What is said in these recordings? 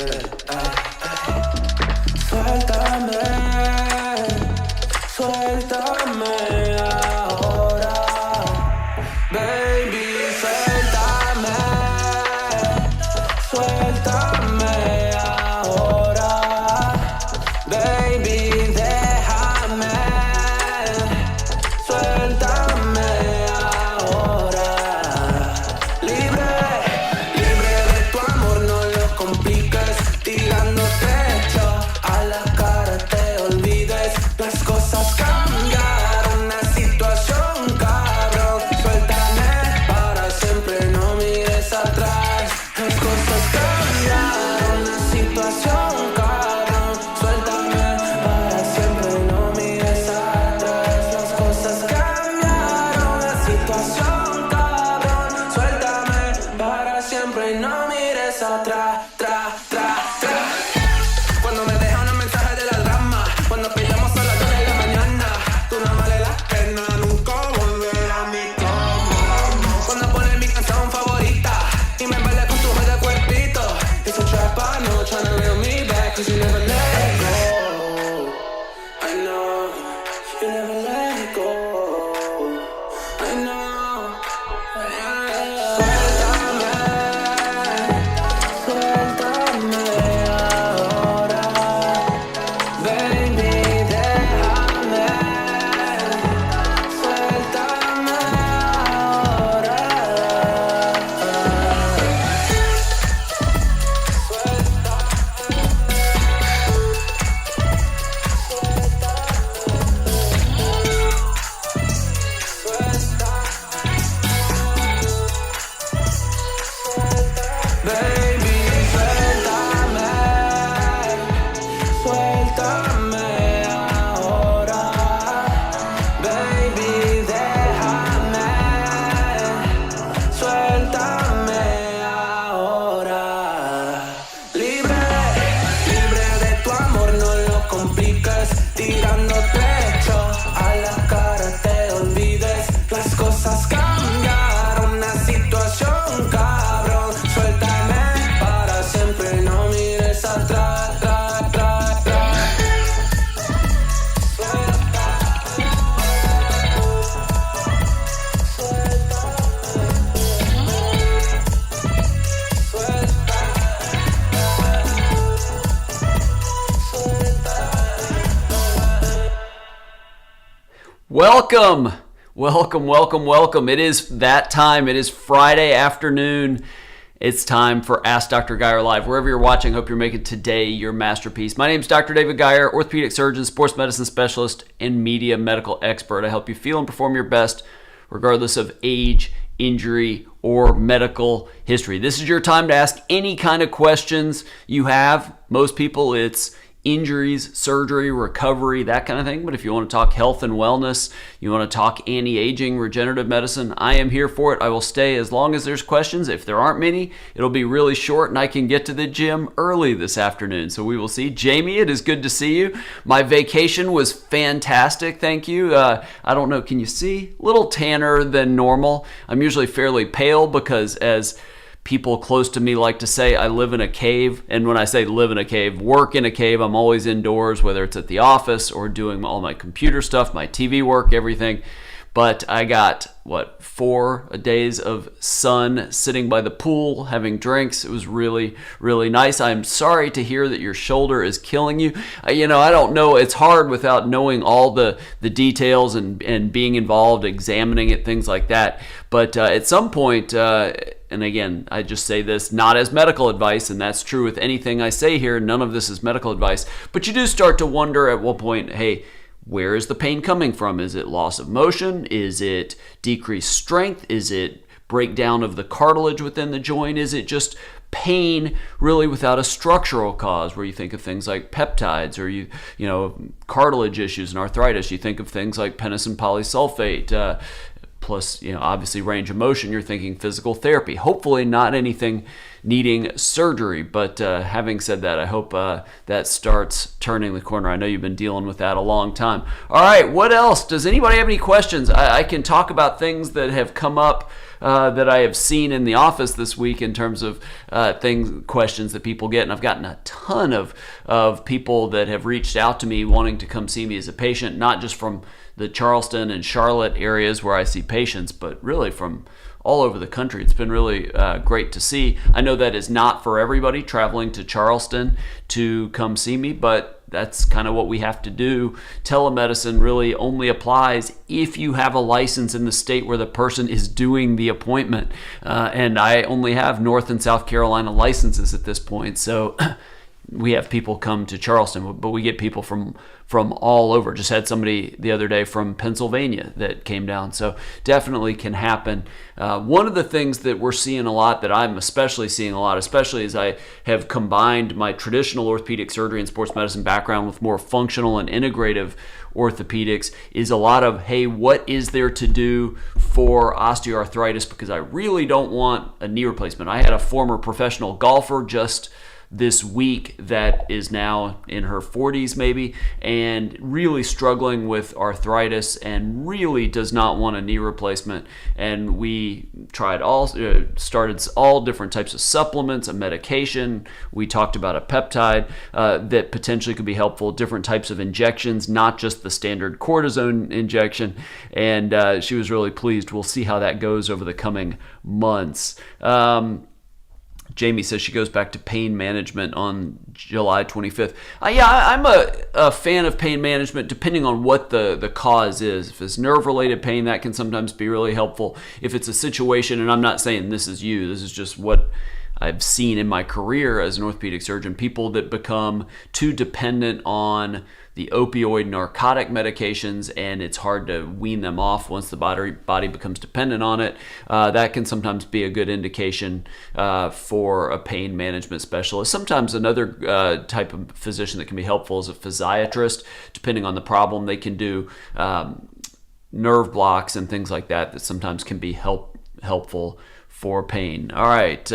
Suéltame, suéltame ahora, baby, suéltame, suéltame ahora, baby, déjame, suéltame ahora, libre, libre de tu amor, no lo compliques, tirando techo a la cara, te olvides, las cosas cambiaron, la situación cabrón, suéltame para siempre, no mires atrás, las cosas cambiaron, la situación cabrón, suéltame para siempre, no mires atrás, las cosas cambiaron, la situación cabrón, suéltame para siempre, no mires atrás, Cuando me dejan un mensaje de la drama, cuando peleamos a las 2 de la mañana, tú no vale la pena nunca volver a mi cama. Cuando pones mi canción favorita y me baila con tu de cuerpito, it's a trap, I know, tryna reel me back, cause you never let go. I know, you never let go. I know. Suéltame, suéltame ahora, baby, déjame, suéltame ahora, baby, suéltame, suéltame ahora, baby, déjame, suéltame ahora, libre, libre de tu amor, no lo compliques, tirando techo a la cara, te olvides, las cosas cambiaron, la situación cabrón, suéltame para siempre, no mires atrás, Welcome. It is that time. It is Friday afternoon. It's time for Ask Dr. Geier Live. Wherever you're watching, hope you're making today your masterpiece. My name is Dr. David Geier, orthopedic surgeon, sports medicine specialist, and media medical expert. I help you feel and perform your best regardless of age, injury, or medical history. This is your time to ask any kind of questions you have. Most people, it's injuries, surgery, recovery, that kind of thing. But if you want to talk health and wellness, you want to talk anti-aging, regenerative medicine, I am here for it. I will stay as long as there's questions. If there aren't many, it'll be really short and I can get to the gym early this afternoon. So we will see. Jamie, it is good to see you. My vacation was fantastic. Thank you. I don't know. Can you see? A little tanner than normal. I'm usually fairly pale because, as people close to me like to say, I live in a cave. And when I say live in a cave, work in a cave, I'm always indoors, whether it's at the office or doing all my computer stuff, my TV work, everything. But I got, 4 days of sun sitting by the pool, having drinks. It was really, really nice. I'm sorry to hear that your shoulder is killing you. I don't know. It's hard without knowing all the details and being involved, examining it, things like that. But at some point, and again, I just say this not as medical advice, and that's true with anything I say here. None of this is medical advice. But you do start to wonder at what point, hey, where is the pain coming from? Is it loss of motion? Is it decreased strength? Is it breakdown of the cartilage within the joint? Is it just pain really without a structural cause, where you think of things like peptides, or you cartilage issues and arthritis? You think of things like penisin polysulfate, plus obviously range of motion. You're thinking physical therapy. Hopefully not anything needing surgery. But having said that, I hope that starts turning the corner. I know you've been dealing with that a long time. All right, what else? Does anybody have any questions? I can talk about things that have come up that I have seen in the office this week in terms of questions that people get. And I've gotten a ton of people that have reached out to me wanting to come see me as a patient, not just from the Charleston and Charlotte areas where I see patients, but really from all over the country. It's been really great to see. I know that is not for everybody traveling to Charleston to come see me, but that's kind of what we have to do. Telemedicine really only applies if you have a license in the state where the person is doing the appointment. And I only have North and South Carolina licenses at this point. So we have people come to Charleston, but we get people from all over. Just had somebody the other day from Pennsylvania that came down. So definitely can happen. One of the things that we're seeing a lot, that I'm especially seeing a lot, especially as I have combined my traditional orthopedic surgery and sports medicine background with more functional and integrative orthopedics, is a lot of, hey, what is there to do for osteoarthritis? Because I really don't want a knee replacement. I had a former professional golfer just this week that is now in her 40s maybe, and really struggling with arthritis and really does not want a knee replacement. And we tried started all different types of supplements, a medication. We talked about a peptide that potentially could be helpful, different types of injections, not just the standard cortisone injection. And she was really pleased. We'll see how that goes over the coming months. Jamie says she goes back to pain management on July 25th. I'm a fan of pain management depending on what the cause is. If it's nerve-related pain, that can sometimes be really helpful. If it's a situation, and I'm not saying this is you, this is just what I've seen in my career as an orthopedic surgeon, people that become too dependent on the opioid narcotic medications, and it's hard to wean them off once the body becomes dependent on it. That can sometimes be a good indication for a pain management specialist. Sometimes another type of physician that can be helpful is a physiatrist. Depending on the problem, they can do nerve blocks and things like that sometimes can be helpful for pain. All right.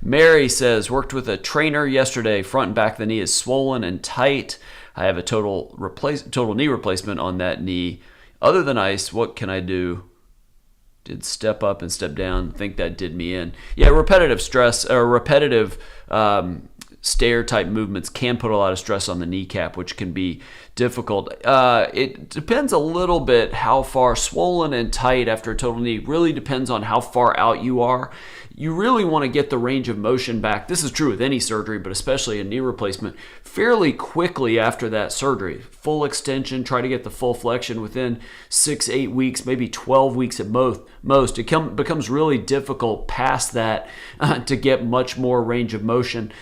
Mary says, worked with a trainer yesterday. Front and back of the knee is swollen and tight. I have a total knee replacement on that knee. Other than ice, what can I do? Did step up and step down. Think that did me in. Yeah, repetitive stress or repetitive stair type movements can put a lot of stress on the kneecap, which can be difficult. It depends a little bit how far. Swollen and tight after a total knee really depends on how far out you are. You really want to get the range of motion back. This is true with any surgery, but especially a knee replacement, fairly quickly after that surgery. Full extension, try to get the full flexion within 6-8 weeks, maybe 12 weeks at most. It becomes really difficult past that to get much more range of motion.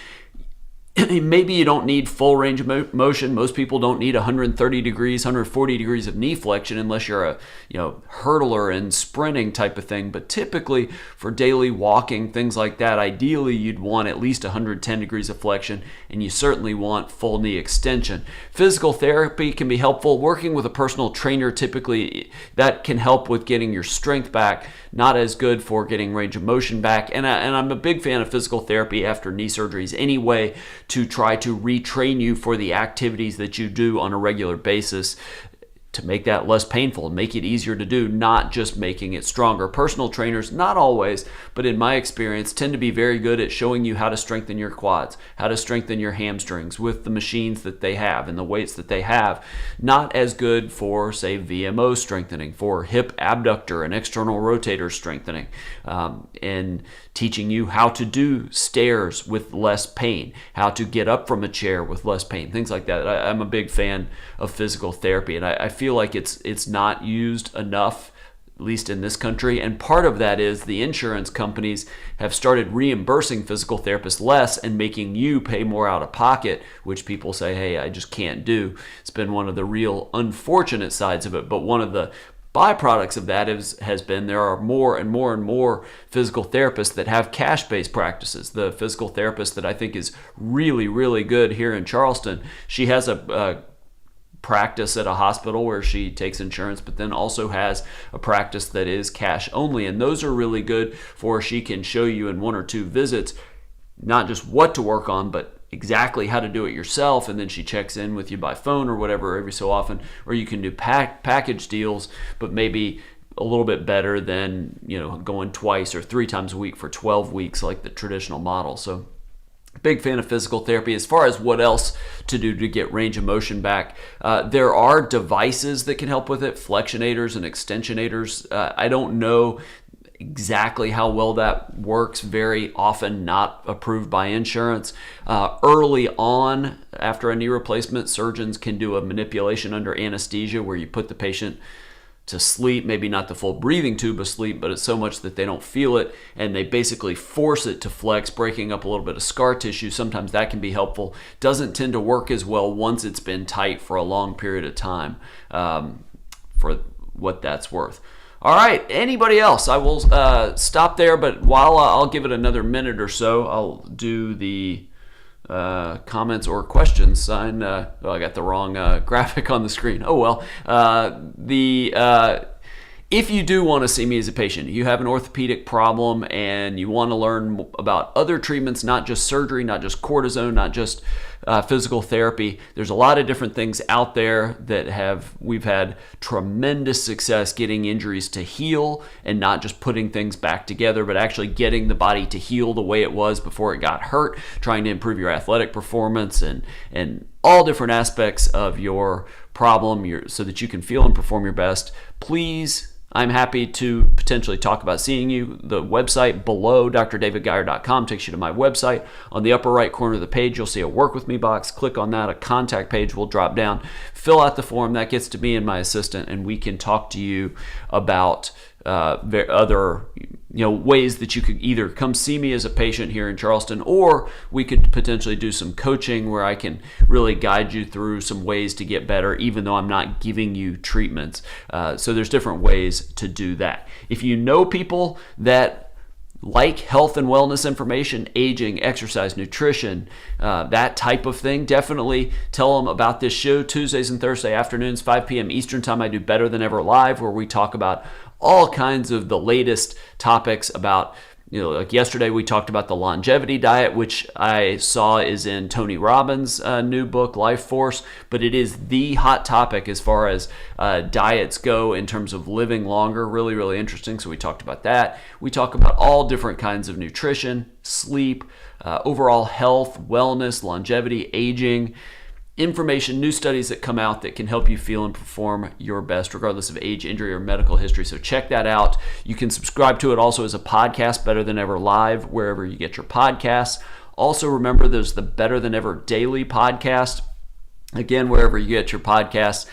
Maybe you don't need full range of motion. Most people don't need 130 degrees, 140 degrees of knee flexion unless you're a hurdler and sprinting type of thing. But typically for daily walking, things like that, ideally you'd want at least 110 degrees of flexion, and you certainly want full knee extension. Physical therapy can be helpful. Working with a personal trainer, typically that can help with getting your strength back. Not as good for getting range of motion back. And I'm a big fan of physical therapy after knee surgeries anyway, to try to retrain you for the activities that you do on a regular basis, to make that less painful and make it easier to do, not just making it stronger. Personal trainers, not always, but in my experience, tend to be very good at showing you how to strengthen your quads, how to strengthen your hamstrings with the machines that they have and the weights that they have. Not as good for, say, VMO strengthening, for hip abductor and external rotator strengthening, and teaching you how to do stairs with less pain, how to get up from a chair with less pain, things like that. I'm a big fan of physical therapy, and I feel like it's not used enough, at least in this country. And part of that is the insurance companies have started reimbursing physical therapists less and making you pay more out of pocket, which people say, hey, I just can't do. It's been one of the real unfortunate sides of it. But one of the byproducts of that has been there are more and more and more physical therapists that have cash-based practices. The physical therapist that I think is really, really good here in Charleston, she has a practice at a hospital where she takes insurance, but then also has a practice that is cash only. And those are really good for, she can show you in 1 or 2 visits not just what to work on, but exactly how to do it yourself, and then she checks in with you by phone or whatever every so often. Or you can do package deals, but maybe a little bit better than going twice or 3 times a week for 12 weeks like the traditional model. So big fan of physical therapy. As far as what else to do to get range of motion back, there are devices that can help with it, flexionators and extensionators. I don't know exactly how well that works. Very often not approved by insurance. Early on, after a knee replacement, surgeons can do a manipulation under anesthesia where you put the patient to sleep, maybe not the full breathing tube of sleep, but it's so much that they don't feel it, and they basically force it to flex, breaking up a little bit of scar tissue. Sometimes that can be helpful. Doesn't tend to work as well once it's been tight for a long period of time, for what that's worth. All right, anybody else? I will stop there, but while I'll give it another minute or so, I'll do the comments or questions sign. I got the wrong graphic on the screen. Oh well. If you do want to see me as a patient, you have an orthopedic problem and you want to learn about other treatments, not just surgery, not just cortisone, not just physical therapy. There's a lot of different things out there that we've had tremendous success getting injuries to heal, and not just putting things back together, but actually getting the body to heal the way it was before it got hurt, trying to improve your athletic performance and all different aspects of your problem so that you can feel and perform your best. Please, I'm happy to potentially talk about seeing you. The website below, drdavidgeier.com, takes you to my website. On the upper right corner of the page, you'll see a Work With Me box. Click on that. A contact page will drop down. Fill out the form. That gets to me and my assistant, and we can talk to you about other ways that you could either come see me as a patient here in Charleston, or we could potentially do some coaching where I can really guide you through some ways to get better, even though I'm not giving you treatments. So there's different ways to do that. If you know people that like health and wellness information, aging, exercise, nutrition, that type of thing, definitely tell them about this show. Tuesdays and Thursday afternoons, 5 p.m. Eastern Time, I do Better Than Ever Live, where we talk about all kinds of the latest topics about, like yesterday we talked about the longevity diet, which I saw is in Tony Robbins' new book, Life Force, but it is the hot topic as far as diets go in terms of living longer. Really, really interesting. So we talked about that. We talk about all different kinds of nutrition, sleep, overall health, wellness, longevity, aging, information, new studies that come out that can help you feel and perform your best regardless of age, injury, or medical history. So check that out. You can subscribe to it also as a podcast, Better Than Ever Live, wherever you get your podcasts. Also remember, there's the Better Than Ever Daily podcast. Again, wherever you get your podcasts.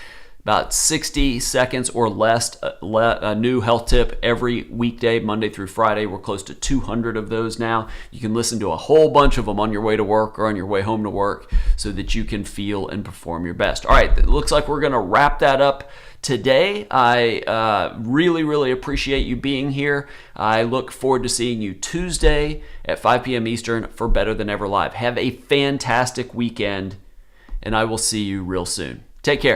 About 60 seconds or less, a new health tip every weekday, Monday through Friday. We're close to 200 of those now. You can listen to a whole bunch of them on your way to work or on your way home to work so that you can feel and perform your best. All right, it looks like we're going to wrap that up today. I really, really appreciate you being here. I look forward to seeing you Tuesday at 5 p.m. Eastern for Better Than Ever Live. Have a fantastic weekend, and I will see you real soon. Take care.